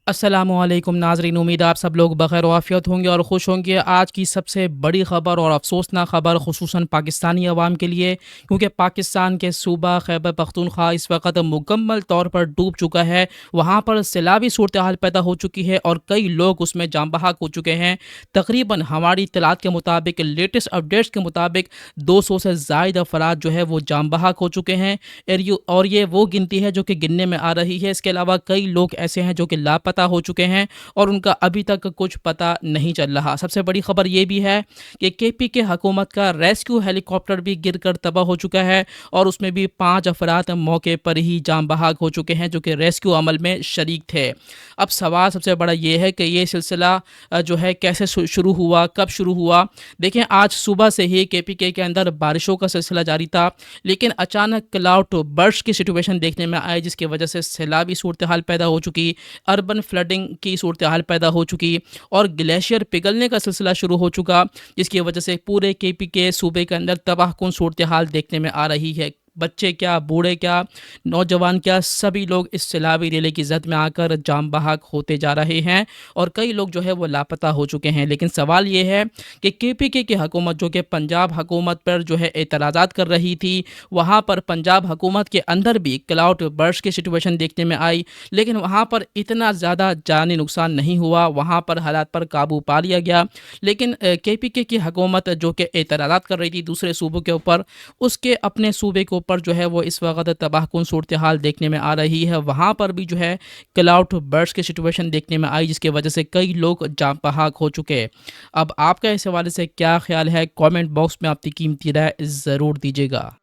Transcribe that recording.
अस्सलामुअलैकुम नाज़रीन, उम्मीद आप सब लोग बख़ैर आफ़ियत होंगे और ख़ुश होंगे। आज की सबसे बड़ी ख़बर और अफ़सोसनाक ख़बर ख़ुसूसन पाकिस्तानी अवाम के लिए, क्योंकि पाकिस्तान के सूबा खैबर पख्तूनख्वा इस वक्त मुकम्मल तौर पर डूब चुका है। वहाँ पर सैलाबी सूरत हाल पैदा हो चुकी है और कई लोग उसमें जाँ बहक हो चुके हैं। तकरीबन हमारी इत्तलात के मुताबिक, लेटेस्ट अपडेट्स के मुताबिक 200 से ज़ायद अफराद जो है वो जाँ बहक हो चुके हैं। और ये वो गिनती है जो कि गिनने में आ रही है। इसके अलावा कई लोग ऐसे हैं जो कि लापता हो चुके हैं और उनका अभी तक कुछ पता नहीं चल रहा। सबसे बड़ी खबर ये भी है कि केपी हुकूमत का रेस्क्यू हेलीकॉप्टर भी गिरकर तबाह हो चुका है और उसमें भी 5 अफराद मौके पर ही जाँ बहक हो चुके हैं जो कि रेस्क्यू अमल में शरीक थे। अब सवाल सबसे बड़ा ये है कि ये सिलसिला जो है कैसे शुरू हुआ, कब शुरू हुआ। देखें, आज सुबह से ही के अंदर बारिशों का सिलसिला जारी था, लेकिन अचानक क्लाउड बर्स्ट की सिचुएशन देखने में आई, जिसकी वजह से सैलाबी सूरत हाल पैदा हो चुकी, अर्बन फ्लडिंग की सूरत हाल पैदा हो चुकी और ग्लेशियर पिघलने का सिलसिला शुरू हो चुका, जिसकी वजह से पूरे के सूबे के अंदर तबाहकुन सूरत हाल देखने में आ रही है। बच्चे क्या, बूढ़े क्या, नौजवान क्या, सभी लोग इस सैलाबी रेले की जद में आकर जाम बहक होते जा रहे हैं और कई लोग जो है वो लापता हो चुके हैं। लेकिन सवाल ये है कि केपीके की हुकूमत जो कि पंजाब हुकूमत पर जो है एतराज़ात कर रही थी, वहाँ पर पंजाब हुकूमत के अंदर भी क्लाउड बर्स्ट की सिचुएशन देखने में आई, लेकिन वहाँ पर इतना ज़्यादा जानी नुकसान नहीं हुआ, वहाँ पर हालात पर काबू पा लिया गया। लेकिन केपीके की हुकूमत जो कि एतराज़ात कर रही थी दूसरे सूबों के ऊपर, उसके अपने सूबे के ऊपर जो है वो इस वक्त तबाहकुन सूरत हाल देखने में आ रही है। वहाँ पर भी जो है क्लाउड बर्स्ट की सिचुएशन देखने में आई, जिसकी वजह से कई लोग जाँ बहक हो चुके हैं। अब आपका इस हवाले से क्या ख्याल है? कमेंट बॉक्स में अपनी कीमती राय ज़रूर दीजिएगा।